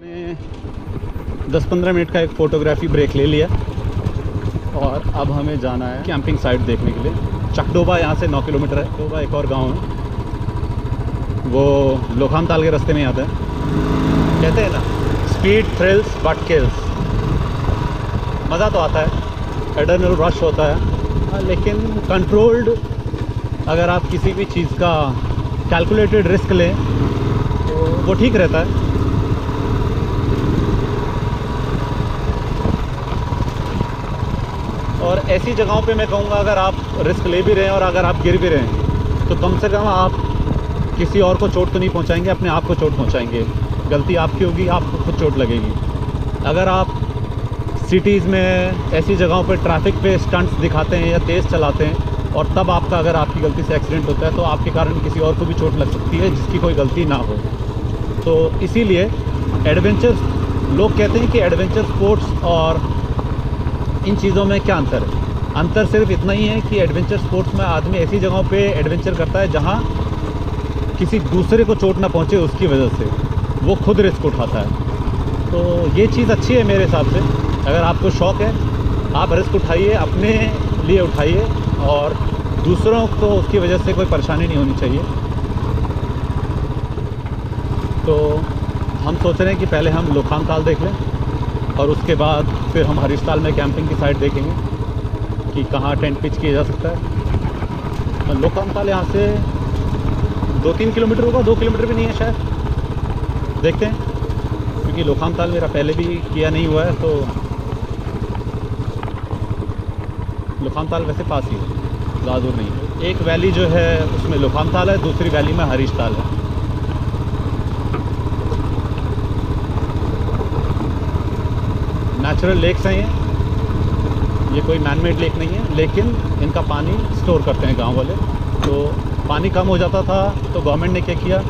हमने 10-15 मिनट का एक फ़ोटोग्राफी ब्रेक ले लिया और अब हमें जाना है कैंपिंग साइट देखने के लिए। चकडोबा यहाँ से 9 किलोमीटर है। चकडोबा एक और गांव है, वो लोखामताल के रास्ते में आता है। कहते हैं ना, स्पीड थ्रिल्स बट किल्स। मज़ा तो आता है, एड्रेनल रश होता है, लेकिन कंट्रोल्ड अगर आप किसी भी चीज़ का कैलकुलेटेड रिस्क लें तो वो ठीक रहता है। और ऐसी जगहों पे मैं कहूँगा, अगर आप रिस्क ले भी रहे हैं और अगर आप गिर भी रहे हैं तो कम से कम आप किसी और को चोट तो नहीं पहुँचाएंगे, अपने आप को चोट पहुँचाएंगे। गलती आपकी होगी, आपको खुद चोट लगेगी। अगर आप सिटीज़ में ऐसी जगहों पे ट्रैफिक पे स्टंट्स दिखाते हैं या तेज़ चलाते हैं और तब आपका अगर आपकी गलती से एक्सीडेंट होता है तो आपके कारण किसी और को भी चोट लग सकती है जिसकी कोई गलती ना हो। तो इसीलिए एडवेंचर, लोग कहते हैं कि एडवेंचर स्पोर्ट्स और इन चीज़ों में क्या अंतर है। अंतर सिर्फ इतना ही है कि एडवेंचर स्पोर्ट्स में आदमी ऐसी जगहों पे एडवेंचर करता है जहाँ किसी दूसरे को चोट ना पहुँचे, उसकी वजह से वो खुद रिस्क उठाता है। तो ये चीज़ अच्छी है मेरे हिसाब से। अगर आपको शौक़ है, आप रिस्क उठाइए, अपने लिए उठाइए और दूसरों को उसकी वजह से कोई परेशानी नहीं होनी चाहिए। तो हम सोच रहे हैं कि पहले हम लोखामताल देख लें और उसके बाद फिर हम हरीशताल में कैंपिंग की साइट देखेंगे कि कहाँ टेंट पिच किया जा सकता है। तो लोखामताल यहाँ से 2-3 किलोमीटर होगा, 2 किलोमीटर भी नहीं है शायद। देखते हैं, क्योंकि लोखामताल मेरा पहले भी किया नहीं हुआ है। तो लोखामताल वैसे पास ही है, ज़्यादा दूर नहीं है। एक वैली जो है उसमें लोखामताल है, दूसरी वैली में हरीशताल है। नेचुरल लेक्स हैं ये कोई मैनमेड लेक नहीं है, लेकिन इनका पानी स्टोर करते हैं गांव वाले। तो पानी कम हो जाता था तो गवर्नमेंट ने क्या किया,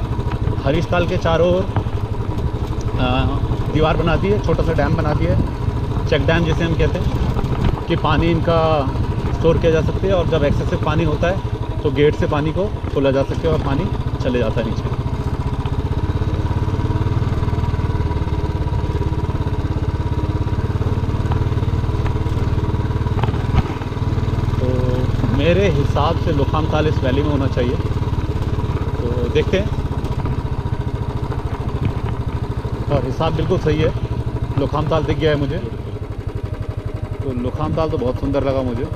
हरीशताल के चारों ओर दीवार बना दी है, छोटा सा डैम बना दिया है, चेक डैम जिसे हम कहते हैं, कि पानी इनका स्टोर किया जा सकते हैं और जब एक्सेसिव पानी होता है तो गेट से पानी को खोला जा सकता है और पानी चले जाता है नीचे। मेरे हिसाब से लोखामताल इस वैली में होना चाहिए। तो देखते हैं। और हिसाब बिल्कुल सही है, लोखामताल दिख गया है मुझे। तो लोखामताल तो बहुत सुंदर लगा मुझे।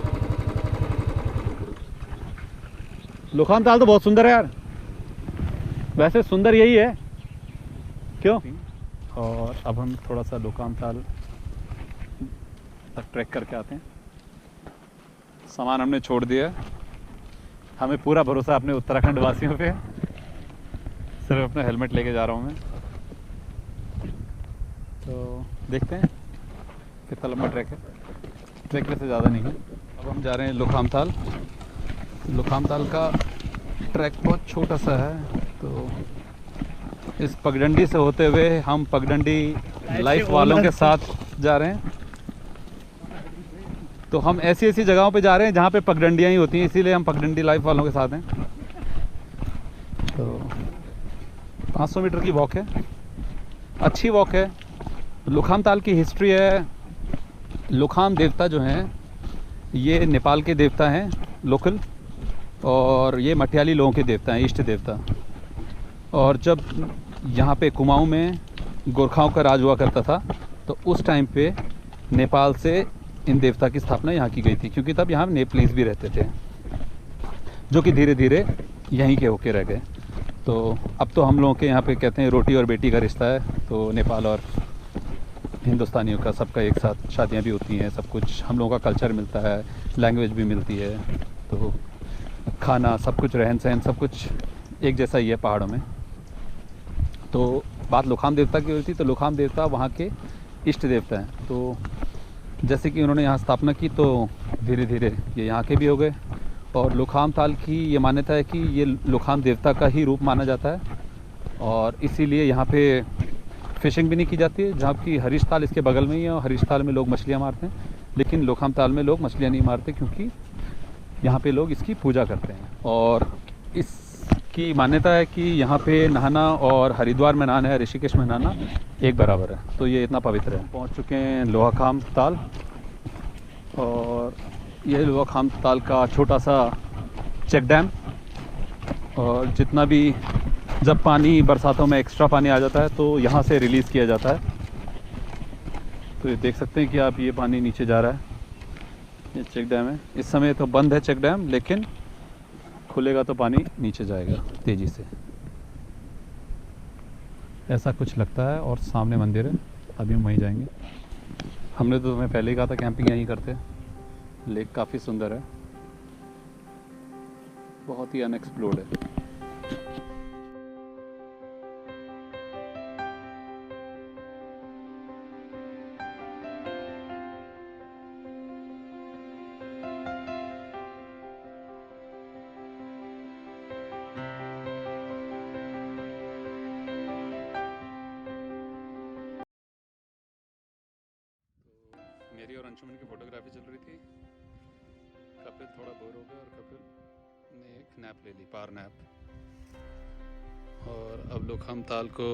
लोखामताल तो बहुत सुंदर है यार, वैसे सुंदर यही है, क्यों? और अब हम थोड़ा सा लोखामताल तक ट्रैक करके आते हैं। सामान हमने छोड़ दिया, हमें पूरा भरोसा अपने उत्तराखंड वासियों पे। सिर्फ अपना हेलमेट लेके जा रहा हूँ मैं। तो देखते हैं कितना लंबा ट्रैक है। ट्रैक वैसे ज़्यादा नहीं है। अब हम जा रहे हैं लोखामताल। लोखामताल का ट्रैक बहुत छोटा सा है। तो इस पगडंडी से होते हुए हम पगडंडी लाइफ वालों के साथ जा रहे हैं। तो हम ऐसी ऐसी जगहों पे जा रहे हैं जहाँ पे पगडंडियाँ ही होती हैं, इसीलिए हम पगडंडी लाइफ वालों के साथ हैं। तो 500 मीटर की वॉक है, अच्छी वॉक है। लोखामताल की हिस्ट्री है, लोखाम देवता जो हैं ये नेपाल के देवता हैं लोकल, और ये मटियाली लोगों के देवता हैं, इष्ट देवता। और जब यहाँ पे कुमाऊँ में गोरखाओं का राज हुआ करता था तो उस टाइम पे नेपाल से इन देवता की स्थापना यहाँ की गई थी, क्योंकि तब यहाँ नेपलीज भी रहते थे जो कि धीरे धीरे यहीं के होके रह गए। तो अब तो हम लोगों के यहाँ पे कहते हैं रोटी और बेटी का रिश्ता है। तो नेपाल और हिंदुस्तानियों का सबका एक साथ शादियाँ भी होती हैं, सब कुछ हम लोगों का कल्चर मिलता है, लैंग्वेज भी मिलती है। तो खाना, सब कुछ, रहन सहन, सब कुछ एक जैसा ही है पहाड़ों में। तो बात लोखाम देवता की हुई थी, तो लोखाम देवता वहाँ के इष्ट देवता हैं। तो जैसे कि उन्होंने यहाँ स्थापना की तो धीरे धीरे ये यहाँ के भी हो गए। और लोखामताल की ये मान्यता है कि ये लोखाम देवता का ही रूप माना जाता है और इसीलिए यहाँ पे फ़िशिंग भी नहीं की जाती है, जबकि हरीशताल इसके बगल में ही है और हरीशताल में लोग मछलियाँ मारते हैं। लेकिन लोखामताल में लोग मछलियाँ नहीं मारते क्योंकि यहाँ पे लोग इसकी पूजा करते हैं। और इस इसकी मान्यता है कि यहाँ पे नहाना और हरिद्वार में नहाना है, ऋषिकेश में नहाना एक बराबर है, तो ये इतना पवित्र है। पहुँच चुके हैं लोहाखाम ताल, और ये लोहाखाम ताल का छोटा सा चेक डैम। और जितना भी जब पानी बरसातों में एक्स्ट्रा पानी आ जाता है तो यहाँ से रिलीज़ किया जाता है। तो ये देख सकते हैं कि आप, ये पानी नीचे जा रहा है, ये चेक डैम है। इस समय तो बंद है चेक डैम, लेकिन खुलेगा तो पानी नीचे जाएगा तेज़ी से, ऐसा कुछ लगता है। और सामने मंदिर है, अभी हम वहीं जाएंगे। हमने तो तुम्हें पहले ही कहा था कैंपिंग यहीं करते। लेक काफ़ी सुंदर है, बहुत ही अनएक्सप्लोर्ड है। मेरी और अंशुमन की फोटोग्राफी चल रही थी। कपिल थोड़ा बोर हो गया और कपिल ने एक नैप ले ली, पावर नैप। और अब लोग हम ताल को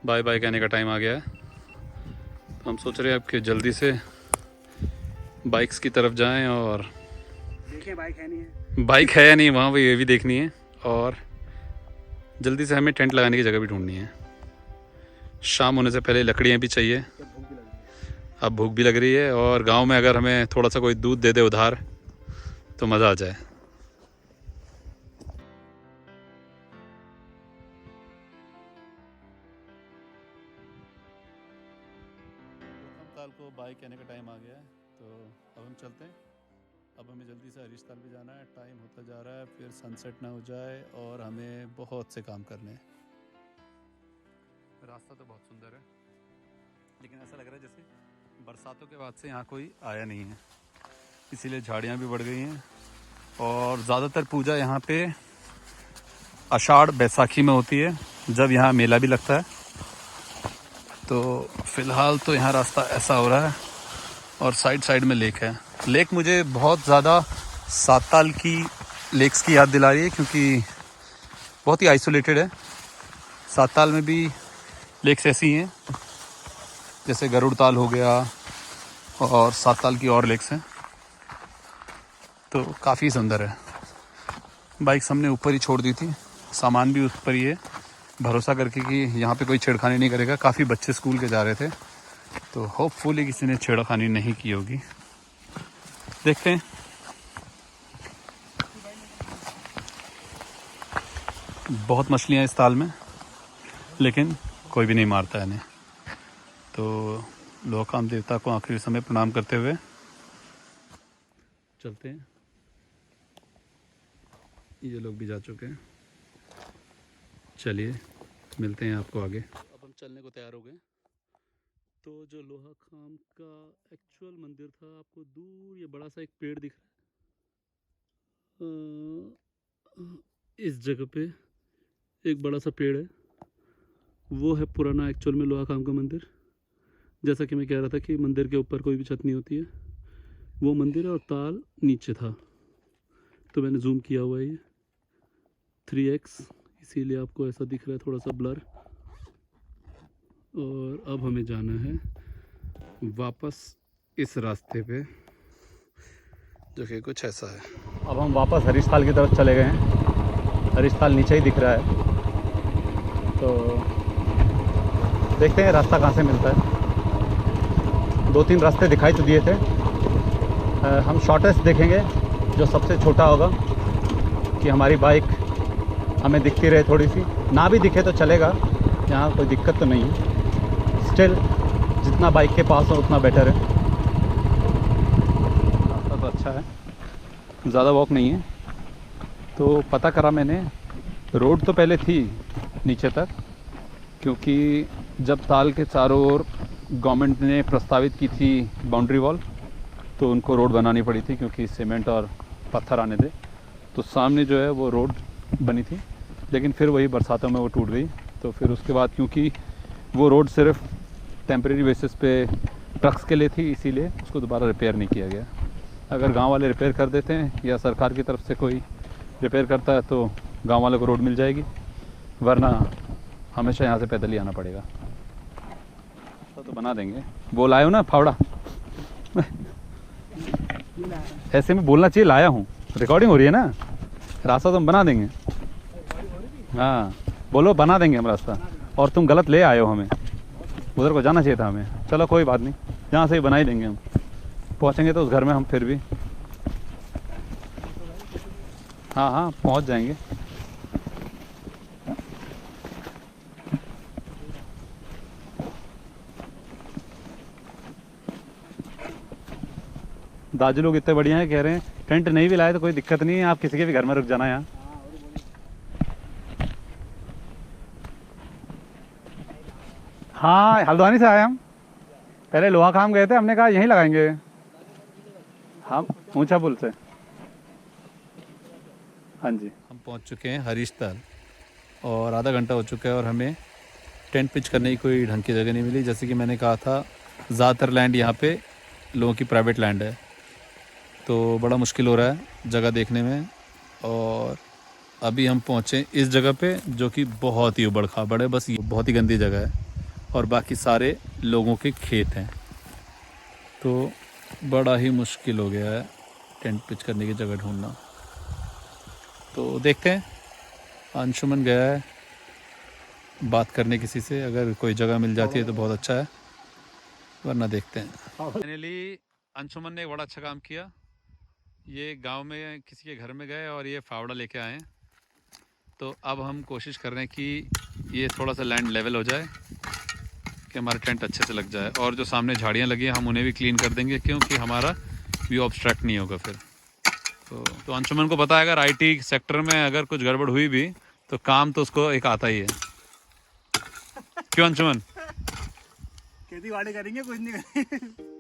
बाय बाय कहने का टाइम आ गया है। तो हम सोच रहे हैं अब कि जल्दी से बाइक्स की तरफ जाएं और देखें बाइक है नहीं है, बाइक है या नहीं वहाँ पे ये भी देखनी है। और जल्दी से हमें टेंट लगाने की जगह भी ढूंढनी है। शाम होने से पहले लकड़ियाँ भी चाहिए, जब भूख भी लग रही है। अब भूख भी लग रही है। और गांव में अगर हमें थोड़ा सा कोई दूध दे दे उधार तो मज़ा आ जाए। ताल को बाय कहने का टाइम आ गया है, तो अब हम चलते हैं। अब हमें जल्दी से हरीश ताल भी जाना है, टाइम होता जा रहा है, फिर सनसेट ना हो जाए और हमें बहुत से काम करने हैं। रास्ता तो बहुत सुंदर है, लेकिन ऐसा लग रहा है जैसे बरसातों के बाद से यहाँ कोई आया नहीं है, इसीलिए झाड़ियाँ भी बढ़ गई हैं। और ज़्यादातर पूजा यहाँ पे आषाढ़ बैसाखी में होती है, जब यहाँ मेला भी लगता है। तो फ़िलहाल तो यहाँ रास्ता ऐसा हो रहा है, और साइड साइड में लेक है। लेक मुझे बहुत ज़्यादा साताल की लेक्स की याद दिला रही है, क्योंकि बहुत ही आइसोलेटेड है। साताल में भी लेक्स ऐसी हैं, जैसे गरुड़ ताल हो गया, और साताल की और लेक्स हैं, तो काफ़ी सुंदर है। बाइक्स हमने ऊपर ही छोड़ दी थी, सामान भी ऊपर ही है, भरोसा करके कि यहाँ पे कोई छेड़खानी नहीं करेगा। काफ़ी बच्चे स्कूल के जा रहे थे, तो होपफुली किसी ने छेड़खानी नहीं की होगी। देखते हैं। बहुत मछलियाँ इस ताल में, लेकिन कोई भी नहीं मारता है इन्हें। तो लोहाखाम देवता को आखिरी समय प्रणाम करते हुए चलते हैं। ये लोग भी जा चुके हैं, चलिए मिलते हैं आपको आगे। अब हम चलने को तैयार हो गए। तो जो लोहाखाम का एक्चुअल मंदिर था, आपको दूर ये बड़ा सा एक पेड़ दिख रहा है, इस जगह पे एक बड़ा सा पेड़ है, वो है पुराना एक्चुअल में लोहाखाम का मंदिर। जैसा कि मैं कह रहा था कि मंदिर के ऊपर कोई भी छत नहीं होती है, वो मंदिर है और ताल नीचे था। तो मैंने जूम किया हुआ है ये 3x, इसीलिए आपको ऐसा दिख रहा है, थोड़ा सा ब्लर। और अब हमें जाना है वापस इस रास्ते पे, जो कि कुछ ऐसा है। अब हम वापस हरीश ताल की तरफ चले गए हैं। हरीश ताल नीचे ही दिख रहा है, तो देखते हैं रास्ता कहाँ से मिलता है। 2-3 रास्ते दिखाई तो दिए थे, हम शॉर्टेस्ट देखेंगे, जो सबसे छोटा होगा, कि हमारी बाइक हमें दिखती रहे थोड़ी सी, ना भी दिखे तो चलेगा, यहाँ कोई दिक्कत तो नहीं है। स्टिल जितना बाइक के पास हो उतना बेटर है। रास्ता तो अच्छा है, ज़्यादा वॉक नहीं है। तो पता करा मैंने, रोड तो पहले थी नीचे तक, क्योंकि जब ताल के चारों ओर गवर्नमेंट ने प्रस्तावित की थी बाउंड्री वॉल, तो उनको रोड बनानी पड़ी थी, क्योंकि सीमेंट और पत्थर आने थे। तो सामने जो है वो रोड बनी थी, लेकिन फिर वही बरसातों में वो टूट गई। तो फिर उसके बाद, क्योंकि वो रोड सिर्फ टेम्परेरी बेसिस पे ट्रक्स के लिए थी, इसीलिए उसको दोबारा रिपेयर नहीं किया गया। अगर गांव वाले रिपेयर कर देते हैं या सरकार की तरफ से कोई रिपेयर करता है तो गांव वालों को रोड मिल जाएगी, वरना हमेशा यहाँ से पैदल ही आना पड़ेगा। तो बना देंगे, बोल आए हो ना फावड़ा। ऐसे में बोलना चाहिए, लाया हूँ, रिकॉर्डिंग हो रही है ना। रास्ता तो हम बना देंगे। हाँ बोलो, बना देंगे हम रास्ता। और तुम गलत ले आए हो, हमें उधर को जाना चाहिए था हमें। चलो कोई बात नहीं, यहाँ से ही बना ही देंगे हम। पहुँचेंगे तो उस घर में हम फिर भी, हाँ हाँ पहुँच जाएंगे। दाजू लोग इतने बढ़िया हैं, कह रहे हैं टेंट नहीं भी लाए तो कोई दिक्कत नहीं है, आप किसी के भी घर में रुक जाना यहाँ। हाँ हल्द्वानी से आए हम, पहले लोहा खाम गए थे, हमने कहा यहीं लगाएंगे हम, ऊंचा पुल से। हाँ जी, हम पहुंच चुके हैं हरीशताल और आधा घंटा हो चुका है और हमें टेंट पिच करने की कोई ढंग की जगह नहीं मिली। जैसे कि मैंने कहा था, ज़्यादातर लैंड यहाँ पे लोगों की प्राइवेट लैंड है, तो बड़ा मुश्किल हो रहा है जगह देखने में। और अभी हम पहुँचे इस जगह पे जो कि बहुत ही उबड़ खाबड़ है, बस ये बहुत ही गंदी जगह है और बाकी सारे लोगों के खेत हैं, तो बड़ा ही मुश्किल हो गया है टेंट पिच करने की जगह ढूंढना। तो देखते हैं, अंशुमन गया है बात करने किसी से, अगर कोई जगह मिल जाती है तो बहुत अच्छा है, वरना देखते हैं। फाइनली अंशुमन ने एक बड़ा अच्छा काम किया, ये गांव में किसी के घर में गए और ये फावड़ा लेके आए हैं। तो अब हम कोशिश कर रहे हैं कि ये थोड़ा सा लैंड लेवल हो जाए कि हमारा टेंट अच्छे से लग जाए, और जो सामने झाड़ियाँ लगी हैं हम उन्हें भी क्लीन कर देंगे, क्योंकि हमारा व्यू ऑब्स्ट्रैक्ट नहीं होगा फिर। तो अंशुमन को पता है, अगर आईटी सेक्टर में अगर कुछ गड़बड़ हुई भी तो काम तो उसको एक आता ही है। क्यों अंशुमन? खेती बाड़ी करेंगे, कुछ नहीं करेंगे।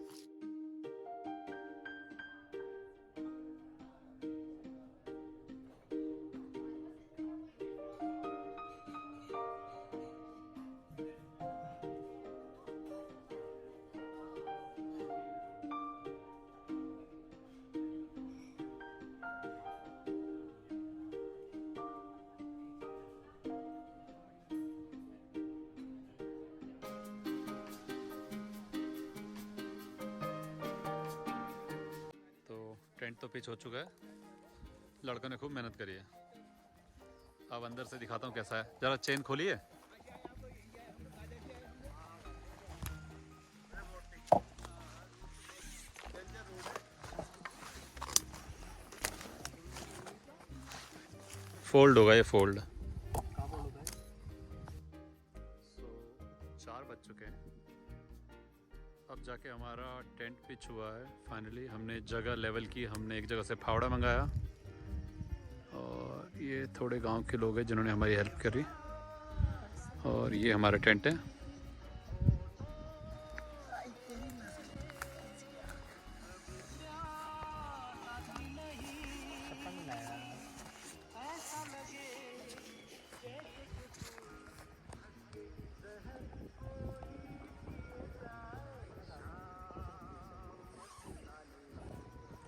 टेंट तो पिच हो चुका है, लड़कों ने खूब मेहनत करी है। अब अंदर से दिखाता हूँ कैसा है, जरा चेन खोलिए। फोल्ड होगा ये, फोल्ड। 4 बज चुके हैं, अब जाके हमारा टेंट पिच हुआ है फाइनली। हमने जगह लेवल की, हमने एक जगह से फावड़ा मंगाया और ये थोड़े गांव के लोग हैं जिन्होंने हमारी हेल्प करी, और ये हमारा टेंट है।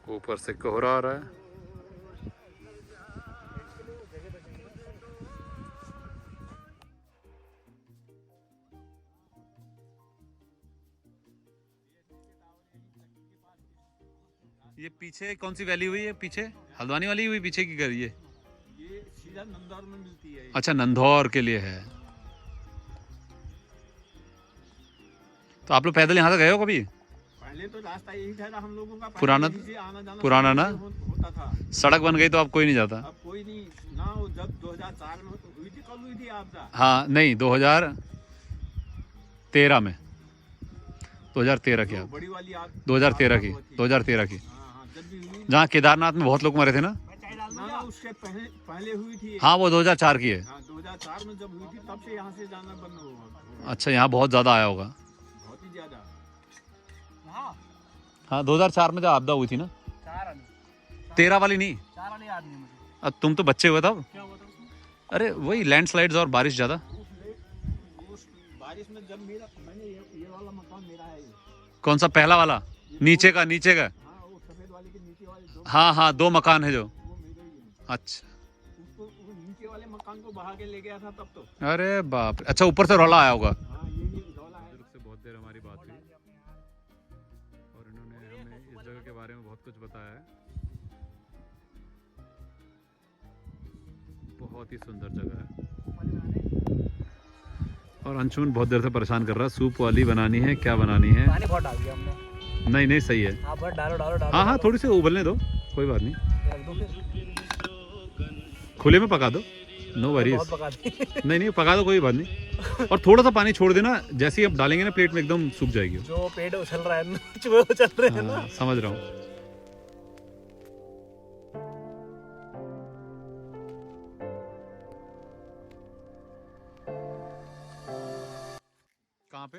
ऊपर से कोहरा आ रहा है। ये पीछे कौन सी वैली हुई है? पीछे हल्द्वानी वाली हुई पीछे की? ये सीधा नंदौर में मिलती है। अच्छा, नंदौर के लिए है। तो आप लोग पैदल यहाँ से गए हो कभी? पहले तो रास्ता यही था हम लोगों का, पुराना ना होता था। सड़क बन गई तो अब कोई नहीं जाता। अब कोई नहीं ना, जब 2004 में हुई थी, कब हुई थी आपदा? हाँ नहीं, 2013 में, 2013 की, आप बड़ी वाली 2013 की, 2013 की, जब भी हुई जहाँ केदारनाथ में बहुत लोग मरे थे ना। ना, उससे पहले हुई थी। हाँ वो 2004 की है। 2004 में जब हुई थी तब से यहाँ से जाना बंद हुआ। अच्छा, यहाँ बहुत ज़्यादा आया होगा। बहुत ही ज्यादा। हाँ 2004 में जब आपदा हुई थी ना। 13 वाली नहीं, 4 वाली याद नहीं मुझे। अब तुम तो बच्चे हुए तब। क्या हुआ था उसमें? अरे वही लैंडस्लाइड्स और बारिश ज़्यादा। बारिश में जब मैंने ये वाला मकान मेरा है। कौन सा? पहला वाला? नीचे का? हाँ, वो सफेद वाले के नीचे वाले 2। हाँ हाँ, 2 मकान है जो। वो मेरे ही है। अच्छा, उसको वो नीचे वाले मकान को बहा के ले गया था तब तो। अरे बाप, अच्छा ऊपर से रौला आया होगा। हाँ ये नहीं झोला है। से बहुत देर हमारी बात हुई और इन्होंने हमें इस जगह के बारे में बहुत कुछ बताया है। बहुत ही सुंदर जगह है और अंशुमन बहुत देर से परेशान कर रहा है। सूप वाली बनानी है, क्या बनानी है? पानी बहुत डाल दिया हमने। नहीं नहीं सही है। हाँ बस डालो डालो डालो। हाँ हाँ थोड़ी सी उबलने दो, कोई बात नहीं, रख दो फिर। खुले में पका दो, नो वरीज। बहुत पका दी। नहीं नहीं पका दो, कोई बात नहीं। और थोड़ा सा पानी छोड़ देना, जैसे ही आप डालेंगे ना प्लेट में एकदम सूख जाएगी। जो पेट उछल रहा है, चूहे उछल रहे हैं ना। हाँ, समझ रहा हूँ। कहाँ पे?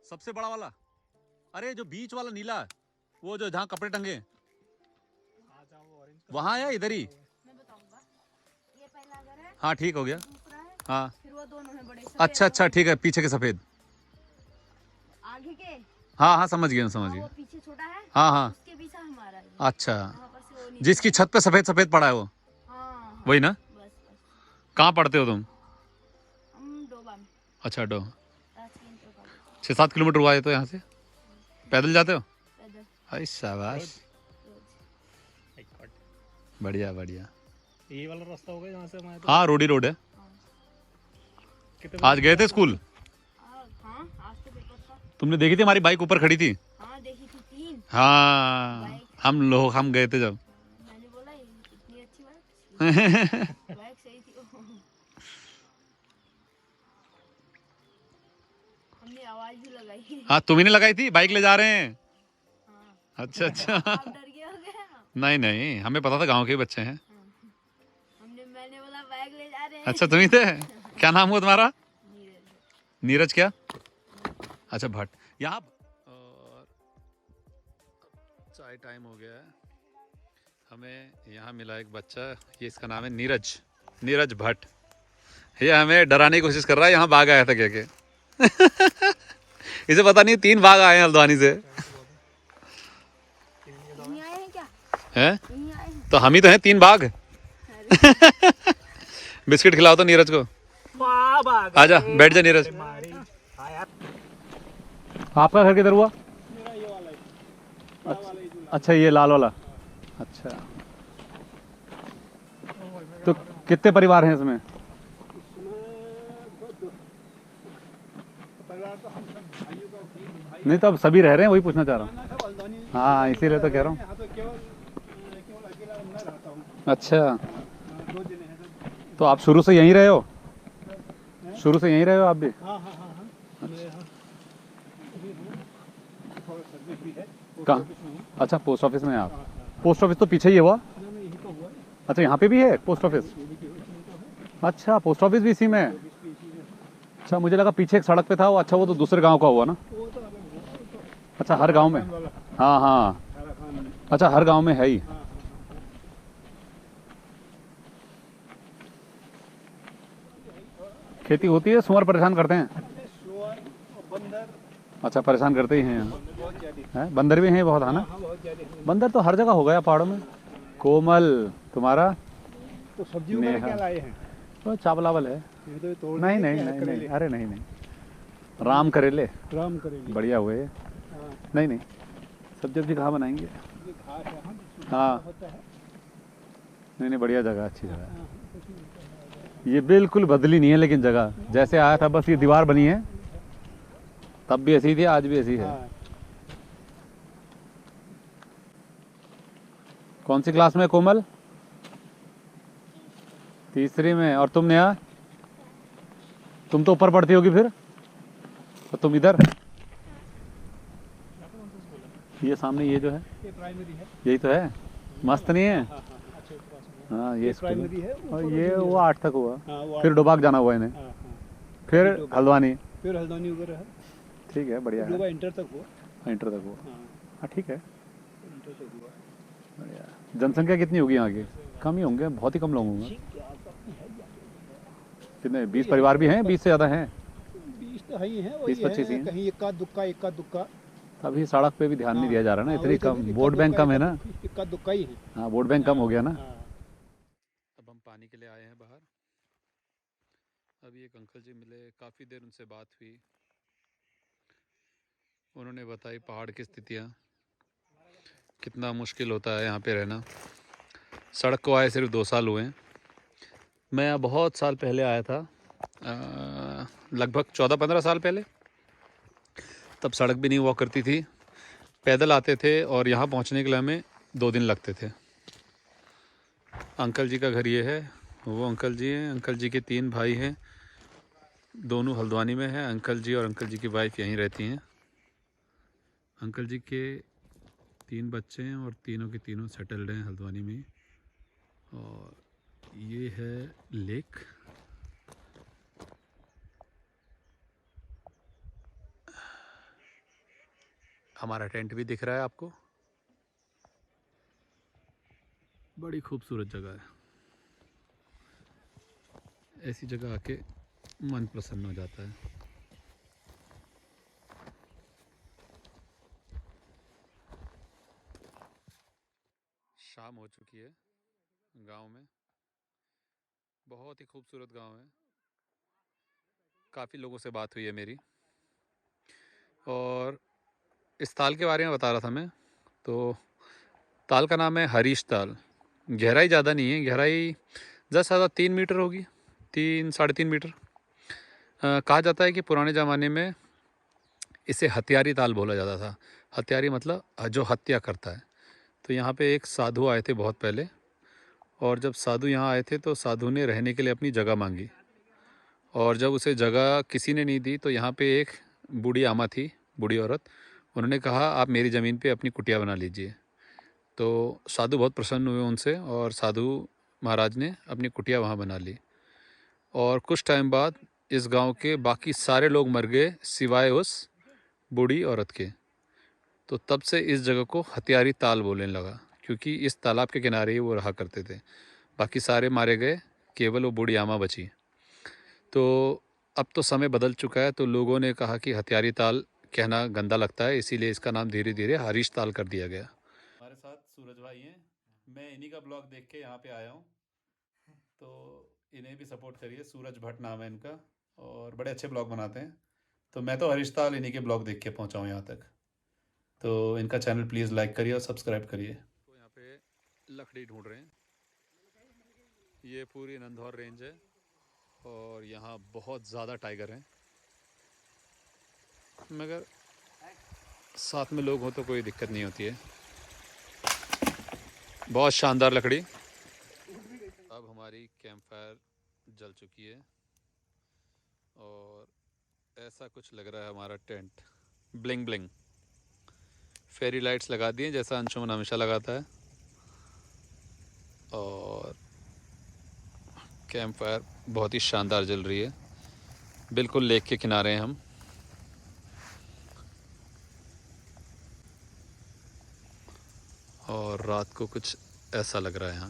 सबसे बड़ा वाला? अरे जो बीच वाला नीला, वो जो जहाँ कपड़े टंगे वहाँ या इधर ही? मैं बताऊंगा। ये पहला घर है, हाँ ठीक हो गया। दूसरा है, हाँ फिर वो दोनों है बड़े सफेद अच्छा अच्छा ठीक है, पीछे के सफेद। आगे के। हाँ हाँ समझ गया, समझ वो गया। पीछे छोटा है, हाँ हाँ उसके पीछे हमारा है। अच्छा, वहाँ पर से वो नीचे। जिसकी छत पे सफेद सफेद पड़ा है वो, हाँ वही ना? बस कहाँ पढ़ते हो तुम? हम डोबा में अच्छा डो। राजकीय इंटर कॉलेज 6-7 किलोमीटर हुआ है तो यहाँ से पैदल जाते हो? पैदल अरे शाबाश, रोज। बढ़िया बढ़िया। ये वाला रास्ता होगा जहाँ से हमारे। हाँ रोड ही रोड है। कितने आज गए थे स्कूल? हाँ आज तो पेपर था। तुमने देखी थी हमारी बाइक ऊपर खड़ी थी? हाँ देखी थी 3। हाँ हम गए थे जब। मैंने बोला ये इतनी अच्छी बाइक। बाइक सही थी। हमने आवाज भी लगाई। हाँ तुम्ही ने लगाई थी, बाइक ले जा रहे हैं। हाँ अच्छा अच्छा। आप डर गए हो गया। नहीं नहीं हमें पता था गांव के ही बच्चे हैं। मैंने बोला बैग ले जा रहे हैं। अच्छा तुम ही थे? क्या नाम हुआ तुम्हारा? नीरज। नीरज क्या? अच्छा भट्ट। यहाँ और चाय टाइम हो गया है, हमें यहाँ मिला एक बच्चा, ये इसका नाम है नीरज, नीरज भट्ट। ये हमें डराने की कोशिश कर रहा है, यहाँ बाघ आया था कह के। इसे पता नहीं 3 बाघ आए हैं हल्द्वानी से। नहीं आए हैं क्या? हैं? नहीं आए हैं। तो हम ही तो हैं 3 बाघ। बिस्किट खिलाओ तो नीरज को। आजा बैठ जा नीरज। आपका घर किधर हुआ? अच्छा ये लाल वाला। अच्छा तो कितने परिवार हैं इसमें? नहीं तो अब सभी रह रहे हैं, वही पूछना चाह रहा हूँ। हाँ इसीलिए तो कह रहा हूँ। अच्छा तो आप शुरू से यहीं रहे हो? शुरू से यहीं रहे हो आप भी? कहाँ? अच्छा पोस्ट ऑफिस में आप? पोस्ट ऑफिस तो पीछे ही है हुआ। अच्छा यहाँ पे भी है पोस्ट ऑफिस? अच्छा पोस्ट ऑफिस भी इसी में है। अच्छा मुझे लगा पीछे एक सड़क पे था वो। अच्छा वो तो दूसरे गांव का हुआ ना? अच्छा हर गांव में? हाँ हाँ अच्छा हर गांव में है ही। खेती होती है, सुअर परेशान करते हैं? अच्छा परेशान करते ही हैं यहाँ। है बंदर भी हैं बहुत, है ना? बंदर तो हर जगह हो गया पहाड़ों में। कोमल तुम्हारा? तो सब्जी में क्या लाए हैं? तो चावल आवल है। नहीं नहीं नहीं नहीं अरे नहीं नहीं राम करेले। राम करेले बढ़िया हुए। नहीं नहीं सब्जी वब्जी कहाँ बनाएंगे? हाँ नहीं नहीं बढ़िया जगह, अच्छी जगह है। ये बिल्कुल बदली नहीं है लेकिन जगह जैसे आया था, बस ये दीवार बनी है, तब भी ऐसी थी आज भी ऐसी है। कौन सी क्लास में कोमल? तीसरी में। और तुम नेहा? तुम तो ऊपर पढ़ती होगी फिर तो तुम इधर? ये सामने ये जो है ये प्राइमरी है। यही तो है, मस्त नहीं है? हाँ ये प्राइमरी है और ये वो 8 तक हुआ। वो फिर डोबाक जाना हुआ इन्हें, फिर हल्द्वानी, फिर हल्द्वानी वगैरह है। ठीक है बढ़िया है। इंटर तक हुआ। इंटर तक हुआ। हाँ ठीक है इंटर तक हुआ। बढ़िया। जनसंख्या कितनी होगी यहाँ की? कम ही होंगे, बहुत ही कम लोग होंगे। कितने 20 परिवार भी हैं? 20 से ज़्यादा हैं? 20 तो ही है, 20-25 ही हैं। कहीं इक्का दुक्का। अभी सड़क पे भी ध्यान नहीं दिया जा रहा ना, इतनी कम। वोट बैंक कम है ना? इक्का दुक्का ही है। हाँ वोट बैंक कम हो गया ना। हाँ। अब हम पानी के लिए आए हैं बाहर। अभी एक अंकल जी मिले, काफ़ी देर उनसे बात हुई। उन्होंने बताई पहाड़ की स्थितियाँ, कितना मुश्किल होता है यहाँ पे रहना। सड़क को आए सिर्फ 2 साल हुए हैं। मैं यहाँ बहुत साल पहले आया था, लगभग 14-15 साल पहले। तब सड़क भी नहीं हुआ करती थी, पैदल आते थे और यहाँ पहुँचने के लिए हमें 2 दिन लगते थे। अंकल जी का घर ये है, वो अंकल जी हैं। अंकल जी के 3 भाई हैं, दोनों हल्द्वानी में हैं। अंकल जी और अंकल जी की वाइफ यहीं रहती हैं। अंकल जी के 3 बच्चे हैं और तीनों के तीनों सेटल्ड हैं हल्द्वानी में। और ये है लेक। हमारा टेंट भी दिख रहा है आपको। बड़ी खूबसूरत जगह है, ऐसी जगह आके मन प्रसन्न हो जाता है। शाम हो चुकी है गांव में। बहुत ही खूबसूरत गांव है। काफ़ी लोगों से बात हुई है मेरी, और इस ताल के बारे में बता रहा था मैं। तो ताल का नाम है हरीश ताल। गहराई ज़्यादा नहीं है, गहराई ज़्यादा से ज़्यादा 3 मीटर होगी, 3-3.5 मीटर। कहा जाता है कि पुराने ज़माने में इसे हत्यारी ताल बोला जाता था। हत्यारी मतलब जो हत्या करता है। तो यहाँ पे एक साधु आए थे बहुत पहले, और जब साधु यहाँ आए थे तो साधु ने रहने के लिए अपनी जगह मांगी, और जब उसे जगह किसी ने नहीं दी तो यहाँ पे एक बूढ़ी आमा थी, बूढ़ी औरत। उन्होंने कहा आप मेरी ज़मीन पे अपनी कुटिया बना लीजिए। तो साधु बहुत प्रसन्न हुए उनसे, और साधु महाराज ने अपनी कुटिया वहाँ बना ली। और कुछ टाइम बाद इस गांव के बाकी सारे लोग मर गए सिवाय उस बूढ़ी औरत के। तो तब से इस जगह को हत्यारी ताल बोलने लगा, क्योंकि इस तालाब के किनारे ही वो रहा करते थे। बाकी सारे मारे गए, केवल वो बूढ़ी आमा बची। तो अब तो समय बदल चुका है, तो लोगों ने कहा कि हत्यारी ताल कहना गंदा लगता है, इसीलिए इसका नाम धीरे धीरे हरीश ताल कर दिया गया। हमारे साथ सूरज भाई हैं। मैं इन्हीं का ब्लॉग देख के यहाँ पे आया हूँ, तो इन्हें भी सपोर्ट करिए। सूरज भट्ट नाम है इनका, और बड़े अच्छे ब्लॉग बनाते हैं। तो मैं तो हरीश ताल इन्हीं के ब्लॉग देख के पहुँचा हूँ यहाँ तक। तो इनका चैनल प्लीज़ लाइक करिए और सब्सक्राइब करिए। तो यहाँ पे लकड़ी ढूंढ रहे हैं। ये पूरी नंधौर रेंज है, और यहाँ बहुत ज़्यादा टाइगर हैं, मगर साथ में लोग हो तो कोई दिक्कत नहीं होती है। बहुत शानदार लकड़ी। अब हमारी कैंप फायर जल चुकी है, और ऐसा कुछ लग रहा है हमारा tent. Bling bling fairy lights लगा दी हैं, जैसा अंशुमन हमेशा लगाता है। और कैंप फायर बहुत ही शानदार जल रही है। बिल्कुल लेक के किनारे हैं हम। और रात को कुछ ऐसा लग रहा है यहाँ।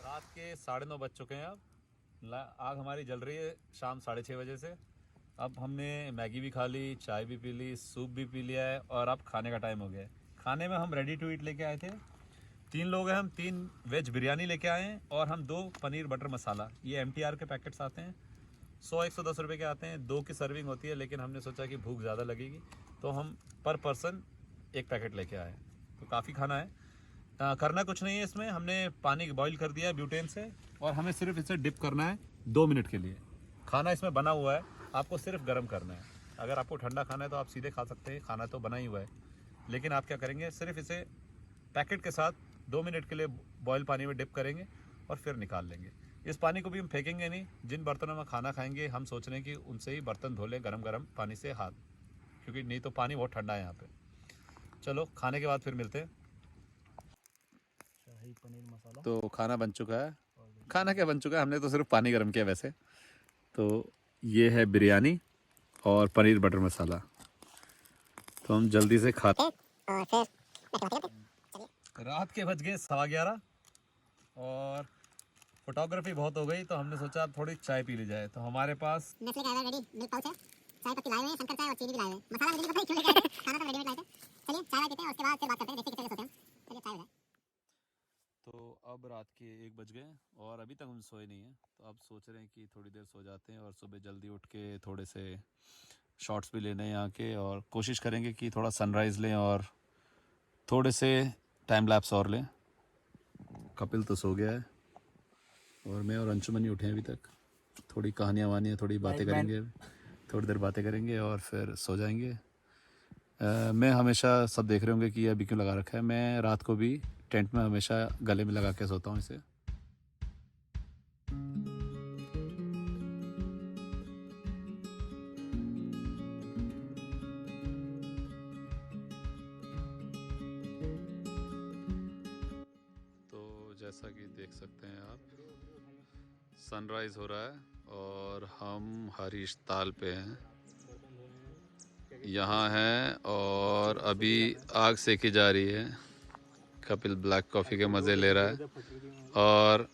रात के 9:30 बज चुके हैं। अब आग हमारी जल रही है शाम 6:30 बजे से। अब हमने मैगी भी खा ली, चाय भी पी ली, सूप भी पी लिया है, और अब खाने का टाइम हो गया है। खाने में हम रेडी टू ईट लेके आए थे। 3 लोग हैं हम, 3 वेज बिरयानी लेके आए हैं, और हम 2 पनीर बटर मसाला। ये MTR के पैकेट्स आते हैं, 100-110 रुपये के आते हैं। 2 की सर्विंग होती है, लेकिन हमने सोचा कि भूख ज़्यादा लगेगी, तो हम पर पर्सन 1 पैकेट लेके आए। तो काफ़ी खाना है। करना कुछ नहीं है इसमें। हमने पानी बॉईल कर दिया है ब्यूटेन से, और हमें सिर्फ इसे डिप करना है 2 मिनट के लिए। खाना इसमें बना हुआ है, आपको सिर्फ गर्म करना है। अगर आपको ठंडा खाना है तो आप सीधे खा सकते हैं, खाना तो बना ही हुआ है। लेकिन आप क्या करेंगे, सिर्फ इसे पैकेट के साथ 2 मिनट के लिए बॉयल पानी में डिप करेंगे, और फिर निकाल लेंगे। इस पानी को भी हम फेंकेंगे नहीं। जिन बर्तनों में खाना खाएंगे हम सोच रहे हैं कि उनसे ही बर्तन धो लें गरम गरम पानी से हाथ, क्योंकि नहीं तो पानी बहुत ठंडा है यहाँ पे। चलो खाने के बाद फिर मिलते हैं। शाही पनीर मसाला। तो खाना बन चुका है। खाना क्या बन चुका है, हमने तो सिर्फ पानी गर्म किया वैसे। तो ये है बिरयानी और पनीर बटर मसाला। तो हम जल्दी से खाते हैं, और फिर रात के बज गए 11:15, और फोटोग्राफी बहुत हो गई, तो हमने सोचा अब थोड़ी चाय पी ली जाए। तो हमारे पास नेस्ले का रेडी मिल्क पाउच है, चाय पत्ती लाए हुए हैं, शंकर चाय और चीनी भी लाए हुए हैं। मसाला मुझे नहीं पता क्यों लेके आए हैं, खाना तो रेडीमेड लाए थे। चलिए चाय पीते हैं, उसके बाद फिर बात करते हैं, देखते हैं कितने होते हैं। चलिए चाय हो जाए। अब रात के 1 बज गए और अभी तक हम सोए नहीं हैं, तो अब सोच रहे हैं कि थोड़ी देर सो जाते हैं और सुबह जल्दी उठ के थोड़े से शॉट्स भी लेने हैं यहाँ के, और कोशिश करेंगे कि थोड़ा सनराइज़ लें और थोड़े से टाइम लैप्स और लें। कपिल तो सो गया है और मैं और अंशुमन ही उठे हैं अभी तक। थोड़ी कहानियाँ वानियाँ, थोड़ी बातें करेंगे, थोड़ी देर बातें करेंगे और फिर सो जाएंगे। मैं हमेशा सब देख रहे होंगे कि ये अभी क्यों लगा रखा है। मैं रात को भी टेंट में हमेशा गले में लगा के सोता हूँ इसे। तो जैसा कि देख सकते हैं आप, सनराइज़ हो रहा है और हम हरीश ताल पे हैं, यहाँ हैं और अभी आग सेकी जा रही है। कपिल ब्लैक कॉफ़ी के मज़े ले रहा है और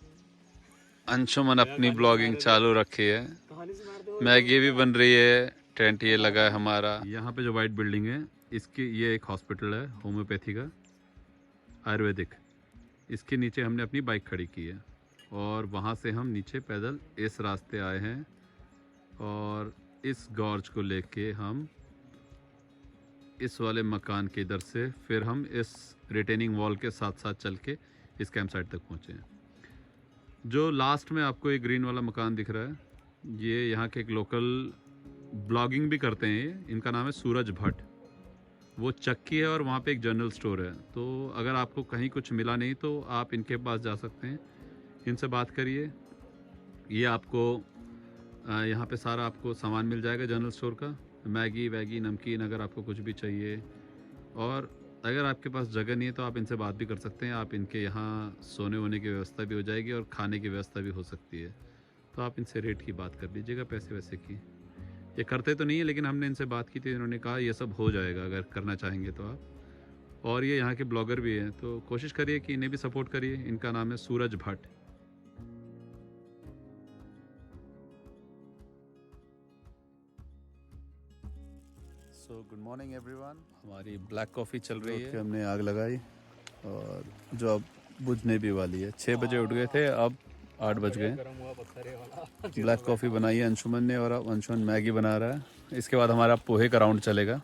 अंशुमन अपनी ब्लॉगिंग चालू रखी है। मैगी भी बन रही है, टेंट ये लगा है हमारा। यहाँ पे जो वाइट बिल्डिंग है, इसकी ये एक हॉस्पिटल है होम्योपैथी का, आयुर्वेदिक। इसके नीचे हमने अपनी बाइक खड़ी की है और वहाँ से हम नीचे पैदल इस रास्ते आए हैं और इस गॉर्ज को लेके हम इस वाले मकान के इधर से फिर हम इस रिटेनिंग वॉल के साथ साथ चल के इस कैंप साइट तक पहुँचे हैं। जो लास्ट में आपको एक ग्रीन वाला मकान दिख रहा है, ये यहाँ के एक लोकल ब्लॉगिंग भी करते हैं, इनका नाम है सूरज भट्ट। वो चक्की है और वहाँ पे एक जनरल स्टोर है। तो अगर आपको कहीं कुछ मिला नहीं तो आप इनके पास जा सकते हैं, इनसे बात करिए। ये आपको यहाँ पे सारा आपको सामान मिल जाएगा जनरल स्टोर का, मैगी वैगी नमकीन, अगर आपको कुछ भी चाहिए। और अगर आपके पास जगह नहीं है तो आप इनसे बात भी कर सकते हैं। आप इनके यहाँ सोने वोने की व्यवस्था भी हो जाएगी और खाने की व्यवस्था भी हो सकती है। तो आप इनसे रेट की बात कर लीजिएगा, पैसे वैसे की। ये करते तो नहीं है लेकिन हमने इनसे बात की थी, इन्होंने कहा ये सब हो जाएगा अगर करना चाहेंगे तो आप। और ये यहाँ के ब्लॉगर भी हैं, तो कोशिश करिए कि इन्हें भी सपोर्ट करिए। इनका नाम है Suraj Bhatt. So good morning everyone. हमारी ब्लैक कॉफ़ी चल रही है, हमने आग लगाई और जो अब बुझने भी वाली है। 6 बजे उठ गए थे, अब 8 बज गए। ब्लैक कॉफ़ी बनाई है अंशुमन ने और अब अंशुमन मैगी बना रहा है। इसके बाद हमारा पोहे का राउंड चलेगा।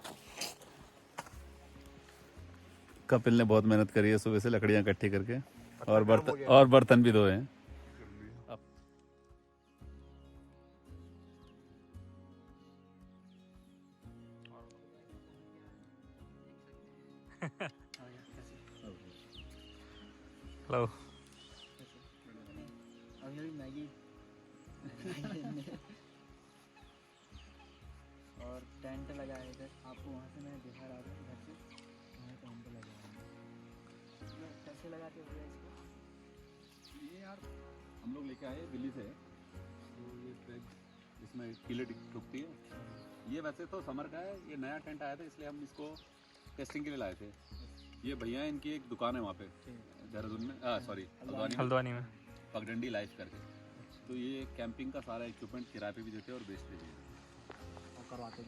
कपिल ने बहुत मेहनत करी है सुबह से लकड़ियाँ इकट्ठी करके और बर्तन भी धोए हैं। हेलो। अभी मैगी और टेंट लगा है इधर। आपको वहाँ से मैंने दिखा रहा था घर से, वहाँ टेंट लगा है। कैसे लगाते हो इसको? ये यार हम लोग लेके आए दिल्ली से, तो ये बैग इसमें कीले ठुकती है। ये वैसे तो समर का है, ये नया टेंट आया था इसलिए हम इसको टेस्टिंग के लिए लाए थे। ये भैया इनकी एक दुकान है वहाँ पे देहरादून में, सॉरी हल्द्वानी में, पगडंडी लाइफ करके। तो ये कैंपिंग का सारा इक्विपमेंट किराए पे भी देते हैं और बेचते भी हैं। करवाते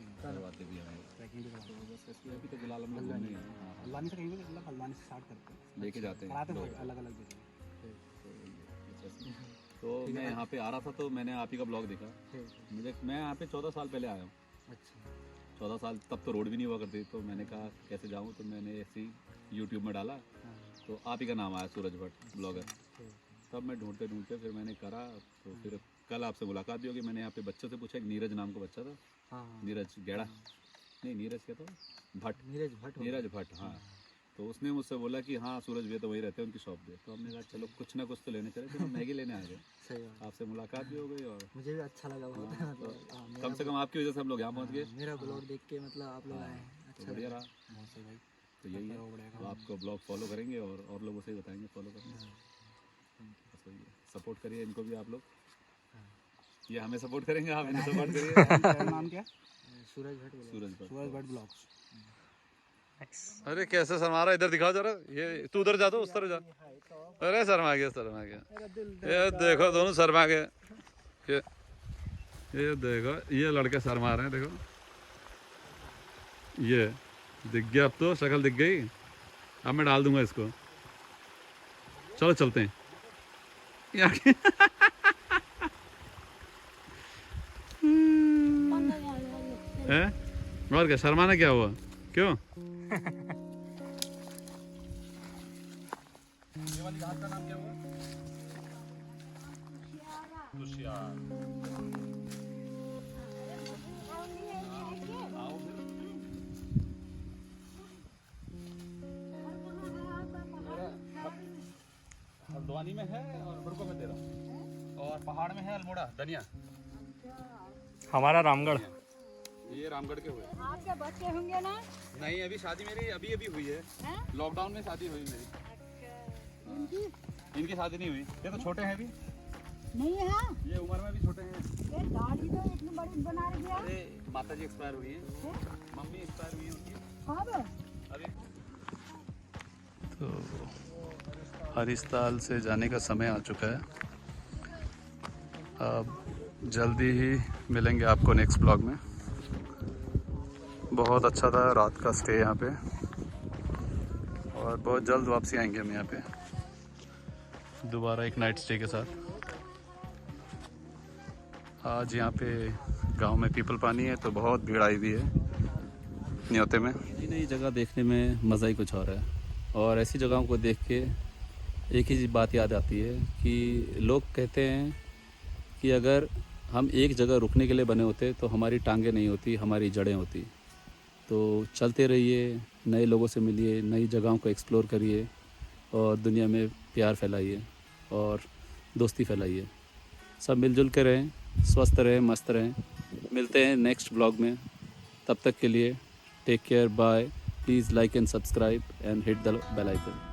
भी हैं पैकिंग भी करते हैं। बस अभी तो फिलहाल हम लोग घूमने हैं, हल्द्वानी से कहीं भी मतलब हल्द्वानी से स्टार्ट करते हैं, लेके जाते हैं अलग अलग जगह। तो मैं यहाँ पे आ रहा था तो मैंने आप ही का ब्लॉग देखा। मैं यहाँ पे 14 साल पहले आया हूँ। अच्छा 14 साल तब तो रोड भी नहीं हुआ करती, तो मैंने कहा कैसे जाऊँ, तो मैंने ऐसे ही यूट्यूब में डाला तो आप ही का नाम आया, सूरज भट्ट ब्लॉगर। तब मैं ढूंढते ढूंढते फिर मैंने करा, तो फिर कल आपसे मुलाकात भी होगी। मैंने यहाँ पे बच्चों से पूछा, एक नीरज नाम का बच्चा था, हाँ नीरज गेड़ा, नहीं नीरज क्या था, भट्ट, नीरज भट्ट हाँ। तो उसने मुझसे बोला कि हाँ सूरज भैया तो वही रहते हैं, उनकी शॉप पे। तो हमने कहा चलो कुछ ना कुछ तो लेने चले, फिर हम मैगी लेने आ गए। सही बात, आपसे मुलाकात भी हो गई और मुझे भी अच्छा लगा बहुत। हाँ, मतलब कम से कम आपकी वजह से हम लोग यहाँ पहुँच गए। मेरा ब्लॉग देख के मतलब आप लोग आए, तो अच्छा बढ़िया लगा। रहा। बहुत सही भाई। तो यही है, तो आपको ब्लॉग फॉलो करेंगे और लोगों से बताएंगे फॉलो करेंगे। बस वही है, सपोर्ट करिए इनको भी आप लोग। ये हमें सपोर्ट करेंगे, आप इन्हें सपोर्ट करिए। नाम क्या? सूरज भट्ट बोला। सूरज भट्ट ब्लॉग्स। अरे कैसे शर्मा रहा है, इधर दिखाओ जरा। ये तू उधर जा, तो उस तरफ जा। अरे शर्मा गया, शर्मा गया। ये देखो दोनों शर्मा गए। ये देखो ये लड़के शर्मा रहे हैं, देखो ये दिख गया, अब तो शक्ल दिख गई। अब मैं डाल दूंगा इसको। चलो चलते हैं। है? और क्या शर्माना क्या हुआ? क्यों? ये वाली घास का नाम क्या हुआ? तुषियार। आओ फिर। हल्द्वानी में है और बुरको में तेरा, और पहाड़ में है अल्मोड़ा धनिया। हमारा रामगढ़। ये रामगढ़ के हुए। आपके बच्चे होंगे ना? नहीं, अभी शादी मेरी अभी अभी हुई है। लॉकडाउन में शादी हुई मेरी। इनकी शादी नहीं हुई। ये तो छोटे हैं अभी। नहीं है। ये उम्र में भी छोटे हैं। ये दाढ़ी तो इतनी बड़ी बना रही है। अरे माता जी एक्सपायर हुई है, मम्मी एक्सपायर हुई है उनकी कब? अभी। तो हरिस्ताल से जाने का समय आ चुका है। अब जल्दी ही मिलेंगे आपको नेक्स्ट ब्लॉग में। बहुत अच्छा था रात का स्टे यहाँ पे, और बहुत जल्द वापसी आएंगे हम यहाँ पे दोबारा एक नाइट स्टे के साथ। आज यहाँ पे गांव में पीपल पानी है तो बहुत भीड़ आई हुई है न्योते में। नई नई जगह देखने में मज़ा ही कुछ और है, और ऐसी जगहों को देख के एक ही बात याद आती है कि लोग कहते हैं कि अगर हम एक जगह रुकने के लिए बने होते तो हमारी टांगें नहीं होती, हमारी जड़ें होती। तो चलते रहिए, नए लोगों से मिलिए, नई जगहों को एक्सप्लोर करिए, और दुनिया में प्यार फैलाइए और दोस्ती फैलाइए। सब मिलजुल के रहें, स्वस्थ रहें, मस्त रहें। मिलते हैं नेक्स्ट ब्लॉग में। तब तक के लिए take care, bye. Please like and subscribe and hit the bell icon.